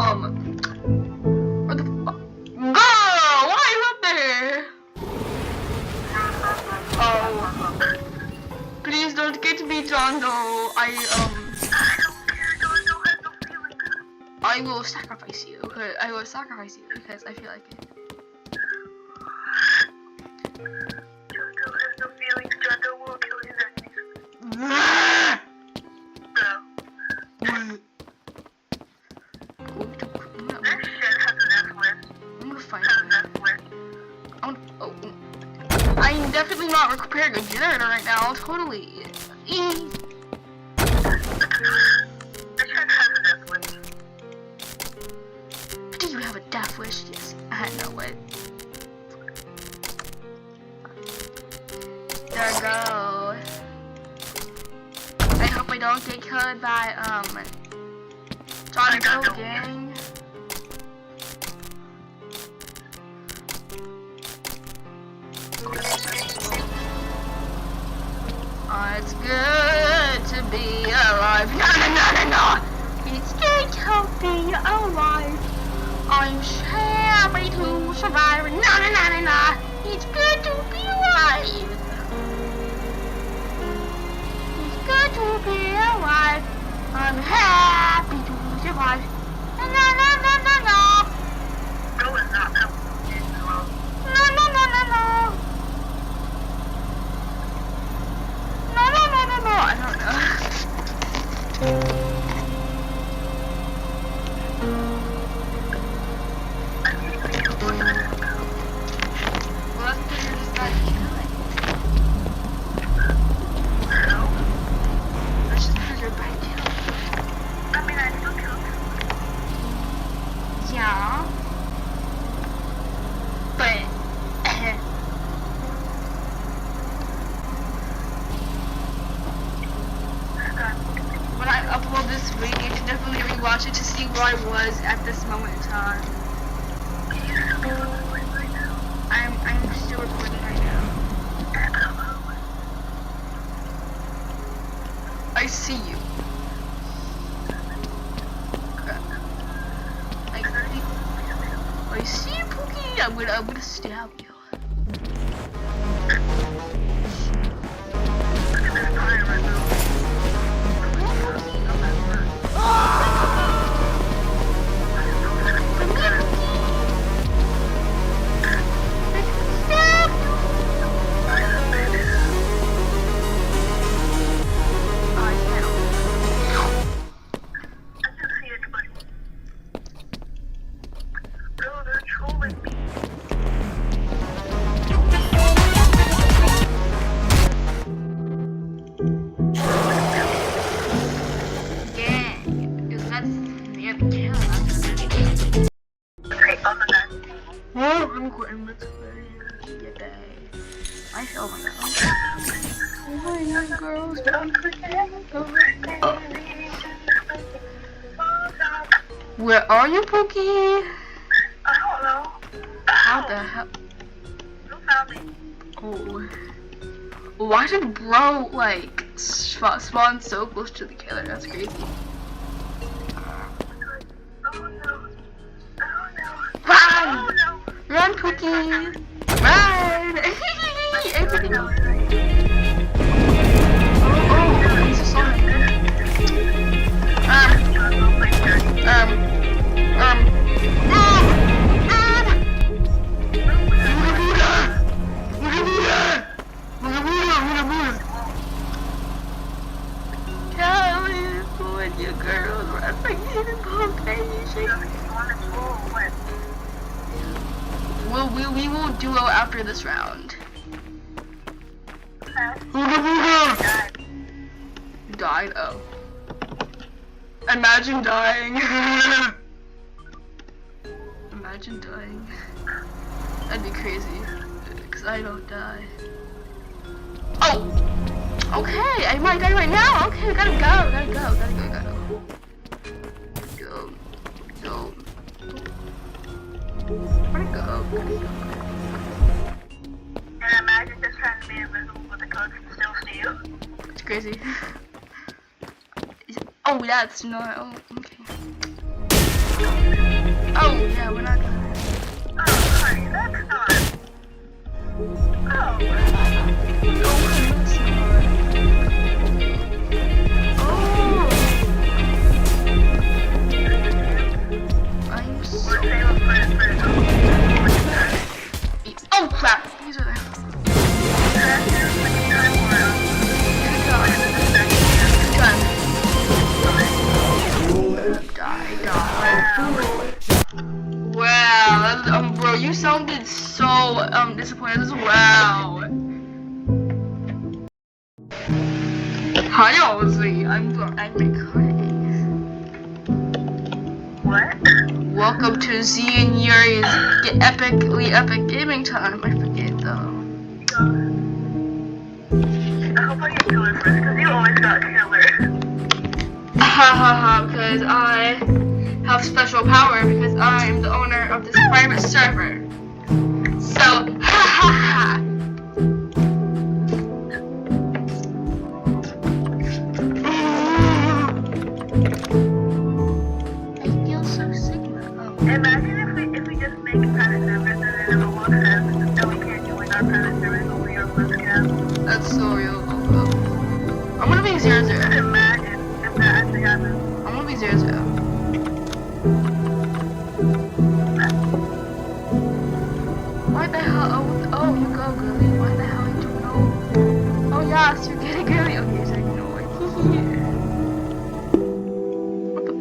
What the fuck? Girl, why are you up there? Oh. Please don't get me, John, though. I will sacrifice you. I will sacrifice you because I feel like it. Jondo has no feelings. Jondo will kill his enemies. This shit has an F word. I'm gonna fight Has an you. F word. I'm definitely not preparing a generator right now. Totally. This shit has an F word. Do you have a death wish? Yes. I know it. There we go. I hope I don't get killed by John Doe gang. Oh, it's good to be alive. No. It's good to be alive. I'm happy to survive. No. It's good to be alive. It's good to be alive. I'm happy to survive. No. No, it's not. No. I don't know. Well, that's because you're just bad at killing. That's just because you're bad at killing. I mean, I still killed him. Yeah. But when I upload this video, you can definitely rewatch it to see where I was at this moment in time. I'm still recording right now. I see you. I see you, Pookie. I'm gonna stab you. I'm quitting this video today. I feel like oh my god, girls, don't forget. Where are you, Pookie? I don't know. How the hell? You found me. Oh. Why did bro like spawn so close to the killer? That's crazy. Run! Run, Pookie! Run! Everything else. He's a sorry. You girls, run for we will duo after this round. You died? Oh. Imagine dying. Imagine dying. That'd be crazy. Because I don't die. Oh! Okay, I might die right now. Okay, gotta go. Go. Where'd it go? And imagine just trying to be invisible with the code can still see you. It's crazy. Oh, that's not. Oh, okay. Oh, yeah, we're not gonna. Oh, honey, that's not. Oh. I'm so. Or say let's put it for Oh crap! These are there. Wow, bro, you sounded so disappointed as well. Hi, Ozzy. I'm recording. What? Welcome to Z and Yuri's epically epic gaming time. I forget though. I hope I get killer first, because you always got killer. Hahaha, because I have special power because I'm the owner of this private server. So, ha ha ha. I feel so sick. Imagine if we just make private servers and then it will look us that we can't join our private servers only on one scam. That's so real. I'm gonna be 0-0. Imagine if that actually happens. I'm gonna be 0-0. Why the hell? Oh, you go, girly. Why the hell you don't know? Oh, yes, you're getting girly. Okay, so ignore it. What the?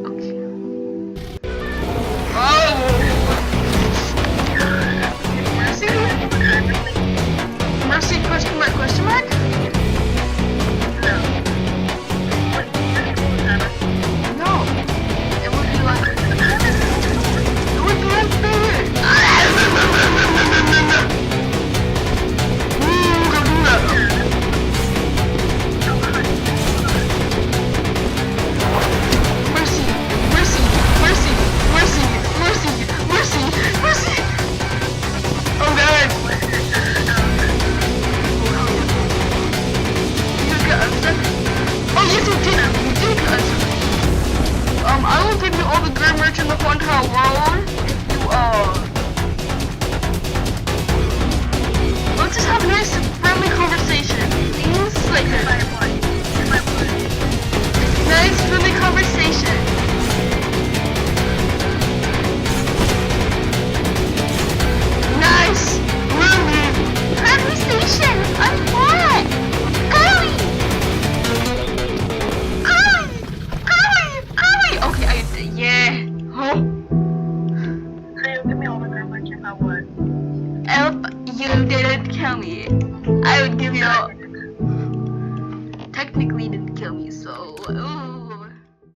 Okay. Oh! Mercy? Mercy, question mark, question mark? No. It would be like... It would be like bigger. Mercy, mercy, mercy, mercy, mercy, mercy, mercy. Oh god. You got Oh yes, you did cut. I will give you all the grim merch in the whole entire world if you let's just have a nice friendly conversation. Please, like nice friendly conversation. Nice friendly conversation. I'm hot. Girly. Okay, yeah. Oh. So you give me all the grim merch if I would. If you didn't kill me, I would give you all. Technically, you didn't kill me, so. Ooh.